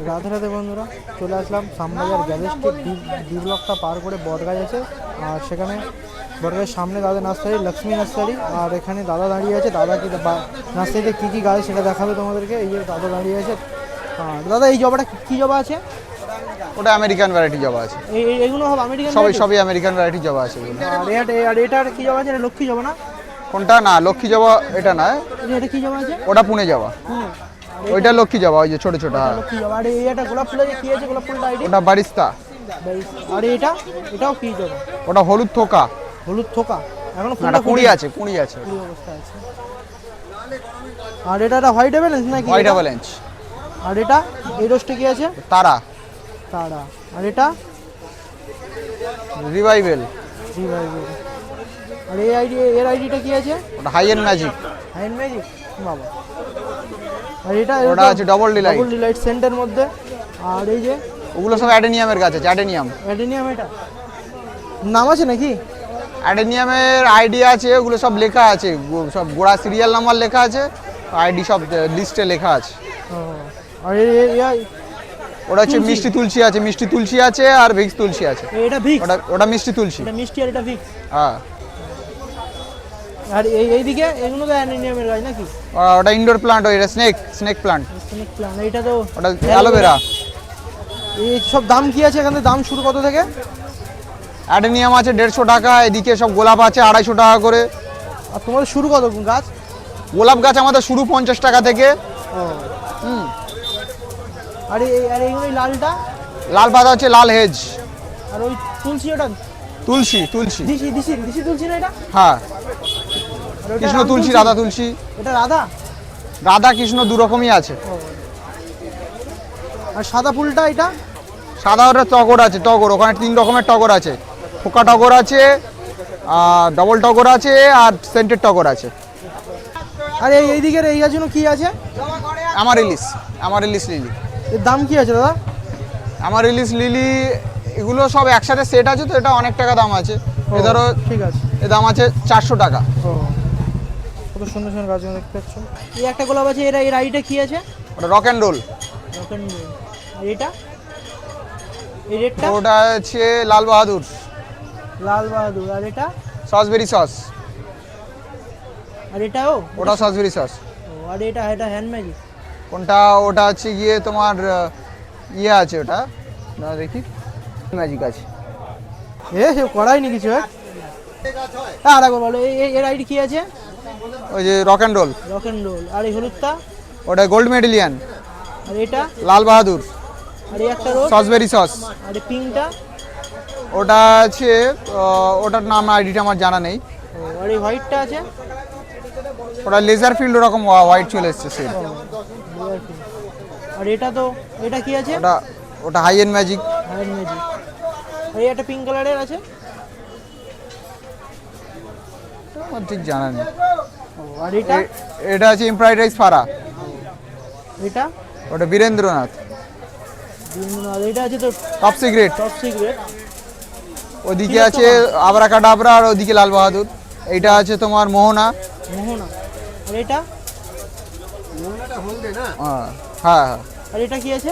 রাধে রাধে বন্ধুরা, চলে আসলাম শ্যামবাজার গ্যারেজটি ডি ব্লকটা পার করে বটগাছ আছে। আর সেখানে বটগাছের সামনে দাদা নার্সারি, লক্ষ্মী নার্সারি। আর এখানে দাদা দাঁড়িয়ে আছে, দাদা কি নার্সারিতে কী কী গাছ সেটা দেখাবে তোমাদেরকে। এই যে দাদা দাঁড়িয়ে আছে। আর দাদা এই জবাটা কী জবা আছে? ওটা আমেরিকান ভ্যারাইটি জবা আছে। এইগুলো সব আমেরিকান? সবই আমেরিকান ভ্যারাইটি জবা আছে এগুলো। আর এটার কী জবা আছে? এটা লক্ষ্মী জবা না? কোনটা? না, লক্ষ্মী জবা এটা নয়। এটা কী জবা আছে? ওটা পুনে জবা। ওইটা লক্ষ্মী জবা, ওই যে ছোট ছোট। হ্যাঁ, লক্ষ্মী জবা। আর এটা গোলাপ ফুল আছে, কী আছে গোলাপ ফুলটা? ওটা বারিস্তা। আর এটাও কী জবা? ওটা হলুদ থোকা। হলুদ থোকা। এখনো ফুলটা কুড়ি আছে। কুড়ি অবস্থা আছে। আর এটা হোয়াইট অ্যাভেলেন্স নাকি? হোয়াইট অ্যাভেলেন্স। আর এটা এই রোজটা কি আছে? তারা। আর এটা রিভাইভেল। আর এর আইডিটা কি আছে? ওটা হাই এন্ড ম্যাজিক। বাবা। আর ওটা আছে ডবল ডিলাইট সেন্টের মধ্যে। আর এই যে ওগুলো সব অ্যাডেনিয়ামের গাছ আছে। অ্যাডেনিয়াম এটা নাম আছে নাকি? অ্যাডেনিয়ামের আইডি আছে, ওগুলো সব লেখা আছে, সব গোড়া সিরিয়াল নাম্বার লেখা আছে, আইডি সব লিস্টে লেখা আছে। আর ওটা হচ্ছে মিষ্টি তুলসী আছে, মিষ্টি তুলসী আছে আর ভিক্স তুলসী আছে। এটা ভিক্স? ওটা মিষ্টি তুলসী। এটা মিষ্টি আর এটা ভিক্স। হ্যাঁ। আর এইদিকে এগুলো তো অ্যাডেনিয়ামের গাছ নাকি? ওটা ইনডোর প্লান্ট, ওটা স্নেক প্লান্ট। এটা তো ওটা অ্যালোভেরা। এই সব দাম কি আছে এখানে? দাম শুরু কত থেকে? অ্যাডেনিয়াম আছে 150 টাকা, এদিকে সব গোলাপ আছে 250 টাকা করে। আর তোমাদের শুরু কত গাছ? গোলাপ গাছ আমাদের শুরু 50 টাকা থেকে। আর এইগুলো লালটা? লাল পাতা হচ্ছে লাল হেজ। আর ওই তুলসী? ওটা তুলসী দিশি তুলসী না এটা? হ্যাঁ, কৃষ্ণ তুলসী, রাধা তুলসী। এটা রাধা কৃষ্ণ দু রকমই আছে। আর সাদা ফুলটা এটা? সাদা ওটা টগর আছে, টগর। ওখানে 3 রকমের টগর আছে, ফোকা টগর আছে, ডবল টগর আছে, আর সেন্টেড টগর আছে। আর এই দিকের এই গাছগুলো কি আছে? আমারিলিস লিলি। এর দাম কি আছে দাদা? আমারিলিস লিলি এগুলো সব একসাথে সেট আছে, তো এটা অনেক টাকা দাম আছে। ধরো ঠিক আছে, এর দাম আছে 400 টাকা। কত সুন্দর সুন্দর গাছগুলো দেখতে পাচ্ছ। এই একটা গোলাপ আছে, এর আইডিটা কি আছে? ওটা রক অ্যান্ড রোল। আর এটা এই রেটটা? ওটা আছে লাল বাহাদুর। আর এটা সসবেরি সস। আর এটাও? ওটা সসবেরি সস। আর এটা হ্যান্ড ম্যাজিক কোনটা? ওটা হচ্ছে গিয়ে তোমার ইয়ে আছে, ওটা না দেখি ম্যাজিক আছে। সে করাইনি কিছু। আর একবার বলো, এর আইডি কি আছে? ওই যে রক অ্যান্ড রোল। আর এই হলুদটা? ওটা গোল্ড মেডেলিয়ান। আর এটা লাল বাহাদুর। আর এই একটা রোজ সসবেরি সস। আর এই পিঙ্কটা? ওটা আছে, ওটার নাম আইডিটা আমার জানা নেই। আর এই হোয়াইটটা আছে? ওটা লেজার ফিল্ড, ওরকম হোয়াইট চলে এসছে সেট। আর এটা কি আছে? ওটা হাই এন্ড ম্যাজিক। আর এই একটা পিঙ্ক কালারের আছে, আমার ঠিক জানা নেই। আর এটা আছে এমপ্রাইডাইজ ফারা। ওটা বীরেন্দ্রনাথ। এটা আছে তো টপ সিক্রেট। ওদিকে আছে আবরাকাডাবরা, আর ওদিকে লাল বাহাদুর। এইটা আছে তোমার মোহনা। আর এটা? হ্যাঁ। আর এটা কি আছে?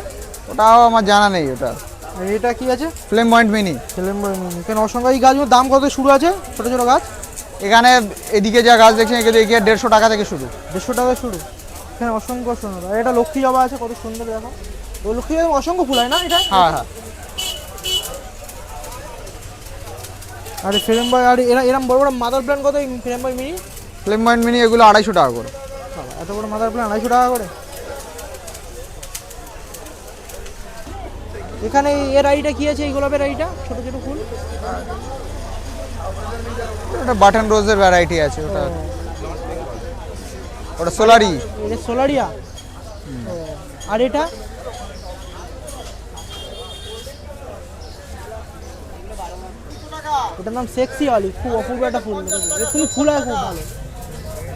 ওটাও আমার জানা নেই। ওটা আর এটা কি আছে? Flame point mini. কেন অসংখ্য এই গাছগুলোর দাম কত শুরু আছে? ছোট ছোট গাছ এখানে এদিকে যা গাছ দেখছেন, এদিকে 150 টাকা থেকে শুরু। 150 টাকা শুরু। এখানে অসংখ্য সুন্দর। আর এটা লক্ষ্মী জবা আছে, কত সুন্দর দেখো। ওই লক্ষ্মী জবা অসংখ্য ফুল হয় না এটা? হ্যাঁ। আর ফ্রেম বয়, আর এরম বড় বড় মাদার প্ল্যান্ট কত? ফ্লেম পয়েন্ট মিনি এগুলো 250 টাকা করে। এত বড় মাদার প্ল্যান্ট 250 টাকা করে। এখানে এর আইডিটা কি আছে? এই গোলাপের আইডিটা ছোট ছোট ফুল। ওটা বাটন রোজের ভ্যারাইটি আছে। ওটা সোলারি। এটা সোলারিয়া। আর এটা? এটার নাম সেক্সি অলি। খুব অপূর্ব একটা ফুল, এক্ষুনি ফুল হয় খুব ভালো।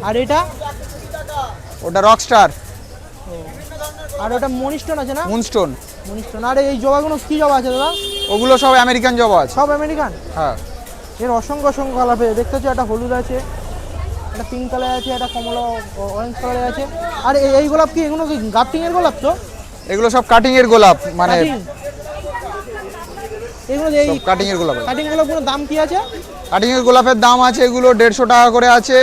আর এটা? ওটা রকস্টার। আর ওটা মনিস্টোন আছে না? মুনস্টোন। আর এই জবাগুলো কি জবা আছে দাদা? ওগুলো সব আমেরিকান জবা আছে। সব আমেরিকান? হ্যাঁ। এর অসংখ্য কালার পেয়ে দেখতে পাচ্ছ। একটা হলুদ আছে, একটা পিঙ্ক কালার আছে, একটা কমলা অরেঞ্জ কালার আছে। আর এই গোলাপ কি? এগুলো কি গাফটিং এর গোলাপ তো? এগুলো সব কাটিং এর গোলাপ, মানে Cutting? এগুলো এই সব কাটিং এর গোলাপ। কাটিং গুলো দাম কি আছে? কাটিং এর গোলাপের দাম আছে এগুলো 150 টাকা করে আছে,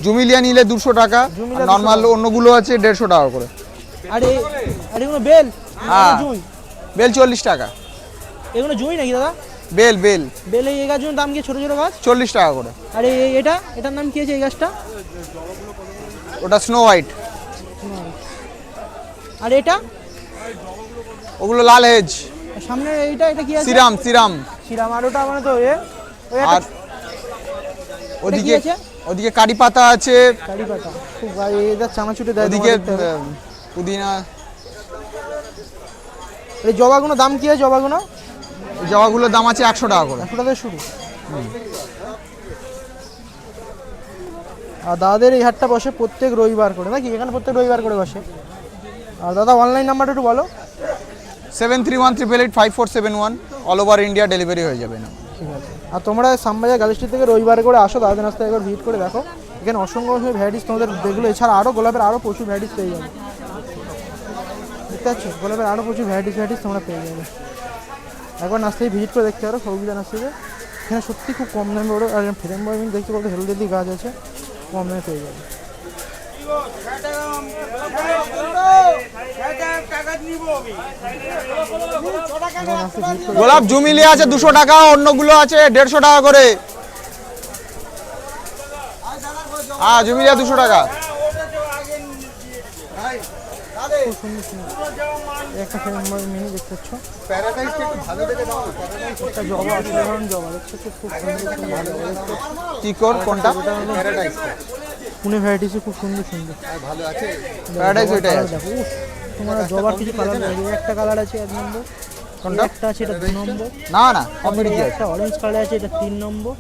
জুমিলিয়া নিলে 200 টাকা, জুমিলিয়া নর্মাল অন্যগুলো আছে 150 টাকা করে। আর এগুলো বেল? হ্যাঁ। জুঁই? বেল 40 টাকা। এগুলো জুঁই নাকি দাদা? বেল বেল বেল এই গাছগুলোর দাম কি ছোট ছোট গাছ? 40 টাকা করে। আর এটার নাম কি আছে এই গাছটা? ওটা স্নো হোয়াইট। আর এটা? ওগুলো লাল হেজ। সামনে এটা কি আছে? Serum serum. সিরাম। আর ওটা মানে তো আর ওদিকে আছে? ওদিকে কারি পাতা আছে, কারি পাতা খুব এটা চানাচুটে দেয়। ওদিকে পুদিনা। এই জবাগুলো দাম কি আছে? জবাগুলো জবাগুলোর দাম আছে 100 টাকা করে। 100 টাকা শুরু। আর দাদাদের এই হাটটা বসে প্রত্যেক রবিবার করে নাকি? এখানে প্রত্যেক রবিবার করে বসে। আর দাদা অনলাইন নাম্বারটা একটু বলো। 7313885471, অল ওভার ইন্ডিয়া ডেলিভারি হয়ে যাবে না। ঠিক আছে। আর তোমরা শ্যামবাজার গ্যালারি স্ট্রিট থেকে রবিবার করে আসো, দাদাদের রাস্তায় একবার ভিজিট করে দেখো। এখানে অসংখ্য ভ্যারাইটিস তোমাদের দেখলো, এছাড়া আরও গোলাপের আরও প্রচুর ভ্যারাইটিস পেয়ে যাবে। দেখতে পাচ্ছ গোলাপের আরও প্রচুর ভ্যারাইটিস তোমরা পেয়ে যাবে। একবার নার্সারি ভিজিট করে দেখতে পারো, সৌভিদা নার্সারিতে। এখানে সত্যি খুব কম দামে ওরা, আর ফ্রেম বয় দেখতে বলতে হেলদি গাছ আছে, কম দামে পেয়ে যাবে। গোলাপ জুমিলিয়া আছে 200 টাকা, অন্যগুলো আছে 150 টাকা করে। হ্যাঁ জুমিলিয়া 200 টাকা। খুব সুন্দর সুন্দর একটা ফ্রেম বয় মিনি দেখতে পাচ্ছ। একটা জবা আছে, সাধারণ জবা দেখতে পাচ্ছ, খুব সুন্দর সুন্দর। কি কর কোনটা? পুনে ভ্যারাইটিসে খুব সুন্দর সুন্দর ভালো আছে প্যারাডাইস, ওইটাই আছে। দেখো তোমরা জবার কিছু কালার আছে, একটা কালার আছে 1 নম্বর, কোনটা? একটা আছে এটা 2 নম্বর, না না কমপ্লিট কি আছে? একটা অরেঞ্জ কালার আছে এটা 3 নম্বর।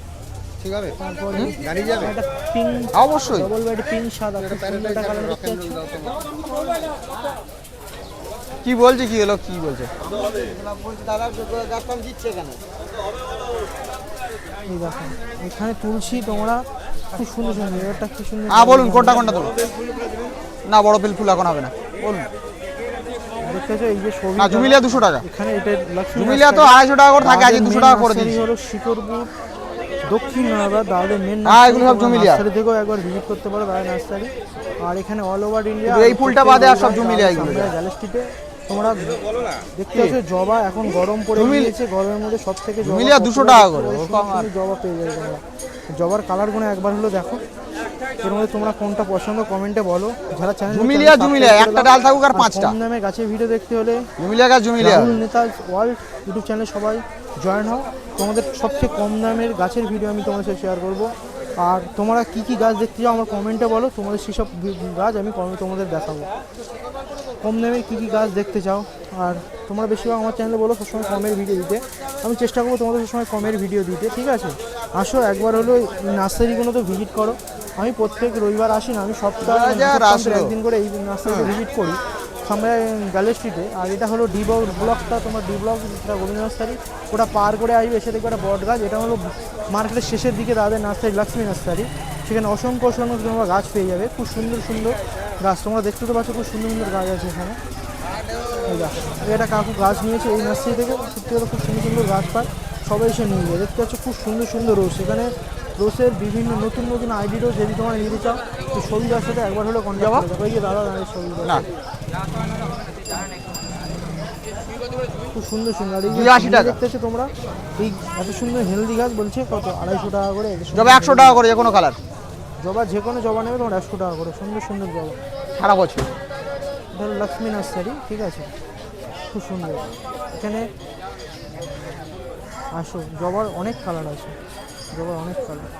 ঠিক আছে তারপর গাড়ি যাবে একটা পিঙ্ক, অবশ্যই। ডবল বেড পিঙ্ক সাদা, খুব সুন্দর একটা কালার দেখতে পাচ্ছ। কি বলছে, কি হলো, কি বলছে? এই দেখো এখানে তুলসী তোমরা খুব সুন্দর সুন্দর, এটা কি সুন্দর। হ্যাঁ বলুন কোনটা কোনটা তোলো? না বড় পিল ফুল এখন হবে না, বলুন। দেখতেছো এই যে ছবি না জুমিলিয়া 200 টাকা। এখানে এটা লক্ষ্মী জুমিলিয়া তো 250 টাকা করে থাকে, আজকে 200 টাকা করে দিয়েছি। হলো শিকরপুর দক্ষিণ নয়াবাদ, দাদাদের মেন হ্যাঁ এগুলো সব জুমিলিয়া। নার্সারি থেকেও একবার ভিজিট করতে পারো দাদা নার্সারি। আর এখানে অল ওভার ইন্ডিয়া এই ফুলটা বাদে আর সব জুমিলিয়া এগুলো। গ্যালারি স্ট্রিটে তোমরা দেখতে পাচ্ছ জবা এখন গরম পড়ে গিয়েছে, গরমের মধ্যে সব থেকে জুমিলিয়া 200 টাকা করে, ও কম আর। জবা পেয়ে যাবে তোমরা। জবার কালারগুলো একবার হলো দেখো, এর মধ্যে তোমরা কোনটা পছন্দ কমেন্টে বলো। যারা চ্যানেল জুমিলিয়া একটা ডাল থাকুক আর 5টা। কম দামে গাছের ভিডিও দেখতে হলে জুমিলিয়া গাছ জুমিলিয়া। রাহুল নেতা ওয়ার্ল্ড ইউটিউব চ্যানেলে সবাই জয়েন হও, তোমাদের সবচেয়ে কম দামের গাছের ভিডিও আমি তোমাদের সাথে শেয়ার করবো। আর তোমরা কী কী গাছ দেখতে চাও আমার কমেন্টে বলো, তোমাদের সেসব গাছ আমি তোমাদের দেখাবো। কম দামের কী কী গাছ দেখতে চাও, আর তোমরা বেশিরভাগ আমার চ্যানেলে বলো সবসময় কমের ভিডিও দিতে, আমি চেষ্টা করবো তোমাদের সবসময় কমের ভিডিও দিতে। ঠিক আছে, আসো একবার হলো নার্সারিগুলো তো ভিজিট করো। আমি প্রত্যেক রবিবার আসি না, আমি সপ্তাহে একদিন করে এই নার্সারিতে ভিজিট করি সামনে গ্যালারি স্ট্রিটে। আর এটা হলো ডি ব্লকটা, তোমার ডি ব্লক যেটা গোবিন্দ নার্সারি, ওটা পার করে আসবে, এসে দেখবে একটা বট গাছ। এটা হলো মার্কেটের শেষের দিকে দাদাদের নার্সারি লক্ষ্মী নার্সারি, সেখানে অসংখ্য তোমরা গাছ পেয়ে যাবে, খুব সুন্দর সুন্দর গাছ তোমরা দেখতে তো পাচ্ছ, খুব সুন্দর সুন্দর গাছ আছে এখানে। এই দেখো এটা কাকু গাছ নিয়েছে এই নার্সারি থেকে, সত্যি কথা খুব সুন্দর সুন্দর গাছ পায়, সবাই এসে নিয়ে যায়। দেখতে পাচ্ছ খুব সুন্দর সুন্দর রোজ, এখানে রোসের বিভিন্ন নতুন নতুন আইডি রোজ যদি তোমরা নিতে চাও তো ছবিদার সাথে একবার হলো কন্ট্যাক্ট করে দেখো। এই যে দাদা দাঁড়িয়ে ছবি না খুব সুন্দর সুন্দর। আর এই 80 টাকা দেখতেছো তোমরা, এই এত সুন্দর হেলদি গাছ বলছে কত 250 টাকা করে। জবা 100 টাকা করে, যে কোনো কালার জবা, যে কোনো জবা নেবে তোমার 100 টাকা করে, সুন্দর সুন্দর জবা সারা বছর। ধরো লক্ষ্মী নার্সারি, ঠিক আছে, খুব সুন্দর। এখানে আসো, জবার অনেক কালার আছে, জবার অনেক কালার।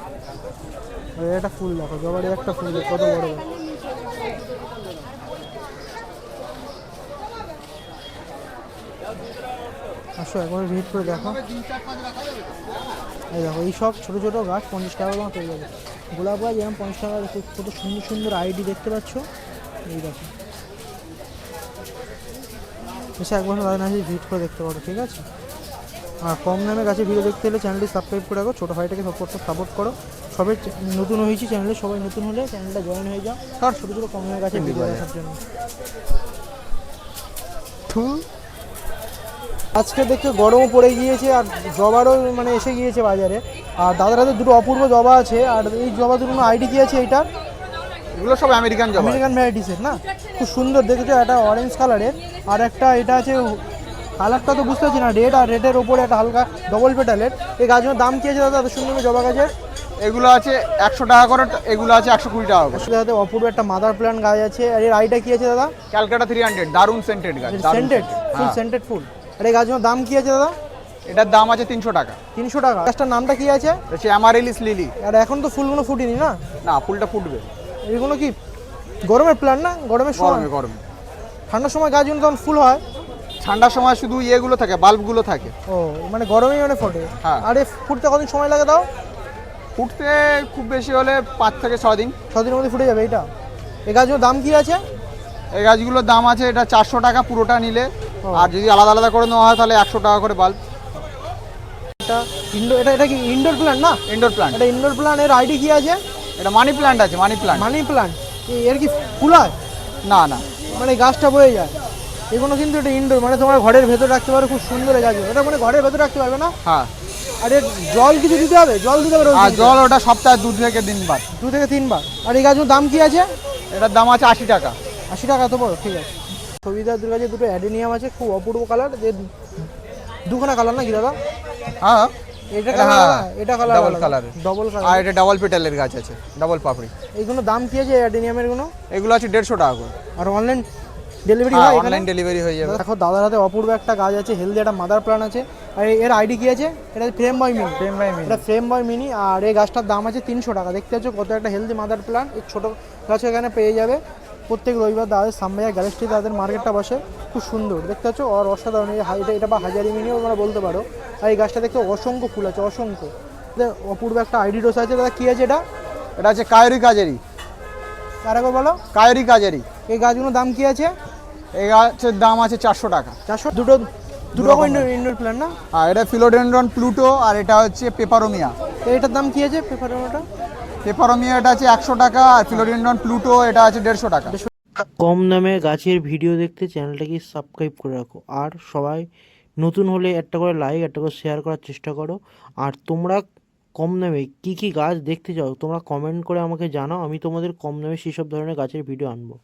আর একটা ফুল দেখো, জবার একটা ফুল কত বড় বড়। আসো একবার ভিজিট করে দেখো। এই দেখো এইসব ছোটো ছোটো গাছ 50 টাকা দাম পেয়ে যাবে। গোলাপ গাছ এরকম 50 টাকা, কত সুন্দর সুন্দর আইডি দেখতে পাচ্ছ। এই দেখো এসে একবার দাদা নার্সারি ভিজিট করে দেখতে পারো, ঠিক আছে। আর কম দামে গাছে ভিডিও দেখতে হলে চ্যানেলটি সাবস্ক্রাইব করে রাখো, ছোটো ভাইটাকে সাপোর্ট করো। সবাই নতুন হয়েছি চ্যানেলে, সবাই নতুন হলে চ্যানেলটা জয়েন হয়ে যাও, আর ছোটো ছোটো কম দামে গাছে ভিডিও দেখার জন্য। আজকে দেখতে গরমও পড়ে গিয়েছে আর জবারও মানে এসে গিয়েছে বাজারে। আর দাদার হাতে দুটো অপূর্ব জবা আছে। আর এই জবা দুটো আইডি কি আছে এইটা? এগুলো সব আমেরিকান জবা। আমেরিকান ভ্যারাইটিসের না, খুব সুন্দর দেখেছো, একটা অরেঞ্জ কালারের আর একটা এটা আছে কালারটা তো বুঝতে পারছি না, রেড আর রেডের ওপরে একটা হালকা ডবল পেটালের। এই গাছগুলোর দাম কি আছে দাদা এত সুন্দর জবা গাছের? এগুলো আছে 100 টাকা করে, এগুলো আছে 120 টাকা করে। আসলে হাতে অপূর্ব একটা মাদার প্ল্যান্ট গাছ আছে। আর এর আইডিয়া কি আছে দাদা? ক্যালকাটা 300, দারুন সেন্টেড গাছ। সেন্টেড ফুল, সেন্টেড ফুল। আর এই গাছগুলোর দাম কি আছে দাদা? এটার দাম আছে 300 টাকা। 300 টাকা। গাছটার নামটা কি আছে? হচ্ছে অ্যামারেলিস লিলি। আর এখন তো ফুলগুলো ফুটিনি না? না, ফুলটা ফুটবে। এগুলো কি গরমের প্ল্যান্ট না? গরমের সময়? গরমে গরমে। ঠান্ডার সময় গাছগুলো তখন ফুল হয়? ঠান্ডার সময় শুধু ইয়েগুলো থাকে, বাল্বগুলো থাকে। ও মানে গরমেই মানে ফোটে। হ্যাঁ। আর এ ফুটতে কতদিন সময় লাগে তাও? ফুটতে খুব বেশি হলে 5 থেকে 6 দিন। 6 দিনের মধ্যে ফুটে যাবে এইটা? এই গাছগুলোর দাম কি আছে? এই গাছগুলোর দাম আছে এটা 400 টাকা পুরোটা নিলে। ও। আর যদি আলাদা আলাদা করে নেওয়া হয় তাহলে 100 টাকা করে বাল্ব। এটা এটা কি ইনডোর প্ল্যান্ট না? Indoor plant. এটা ইনডোর প্ল্যান্ট। এর আইডি কি আছে? এটা মানি প্ল্যান্ট আছে, মানি প্ল্যান্ট। Money plant. এর কি ফুল হয়? না না, মানে গাছটা বয়ে যায়? এগুলো কিন্তু এটা ইনডোর, মানে তোমার ঘরের ভেতর রাখতে পারো, খুব সুন্দর এই গাছগুলো। এটা মানে ঘরের ভেতর রাখতে পারবে না? হ্যাঁ। আর এর জল কিছু দিতে হবে? জল দিতে হবে রোজ? আর জল ওটা সপ্তাহে 2 থেকে 3 বার। 2 থেকে 3 বার। আর এই গাছগুলোর দাম কি আছে? এটার দাম আছে 80 টাকা। 80 টাকা তো বড়, ঠিক আছে। ছবিদার কাছে দুটো অ্যাডেনিয়াম আছে, খুব অপূর্ব কালার। যে দুখানা কালার নাকি দাদা? হ্যাঁ, এটা কালার, এটা কালার, ডাবল কালার। ডবল আর কালার। এটা ডাবল পেটালের গাছ আছে, ডাবল পাপড়ি। এইগুলো দাম কি আছে অ্যাডেনিয়ামের গুলো? এগুলো আছে 150 টাকা করে। আর অনলাইন ডেলিভারি হয় এখানে? অনলাইন ডেলিভারি হয়ে যাবে। দেখো দাদার হাতে অপূর্ব একটা গাছ আছে, হেলদি একটা মাদার প্ল্যান্ট আছে। আর এর আইডি কি আছে? এটা ফ্রেম বয় মিনি। ফ্রেম বাই মিনি। এটা ফ্রেম বয় মিনি। আর এই গাছটার দাম আছে 300 টাকা। দেখতে পাচ্ছ কত একটা হেলদি মাদার প্ল্যান্ট। এই ছোটো গাছ এখানে পেয়ে যাবে। প্রত্যেক রবিবার দাদাদের সামবাজার গ্যালারি তাদের মার্কেটটা বসে, খুব সুন্দর দেখতে পাচ্ছ। আর অসাধারণ এই এটা বা হাজারি মিনিও তোমরা বলতে পারো। আর এই গাছটা দেখতে অসংখ্য ফুল আছে, অসংখ্য। অপূর্ব একটা আইডি ডোজ আছে দাদা, কি আছে এটা? এটা আছে কায়রি কাজেরি। আর একবার বলো। কায়রি কাজেরি। এই গাছগুলোর দাম কি আছে? এই গাছের দাম আছে 400 টাকা। 400? দুটো রকম ইনডোর প্ল্যান্ট না? আর এটা ফিলোডেন্ড্রন প্লুটো, আর এটা হচ্ছে পেপারোমিয়া। এটার দাম কি আছে পেপারোটা? পেপারোমিয়া এটা আছে 100 টাকা, আর ফিলোডেন্ড্রন প্লুটো এটা আছে 150 টাকা। কম দামে গাছের ভিডিও দেখতে চ্যানেলটাকে সাবস্ক্রাইব করে রাখো। আর সবাই নতুন হলে একটা করে লাইক, একটা করে শেয়ার করার চেষ্টা করো। আর তোমরা কম দামে কী কী গাছ দেখতে চাও তোমরা কমেন্ট করে আমাকে জানাও, আমি তোমাদের কম দামে সেই সব ধরনের গাছের ভিডিও আনবো।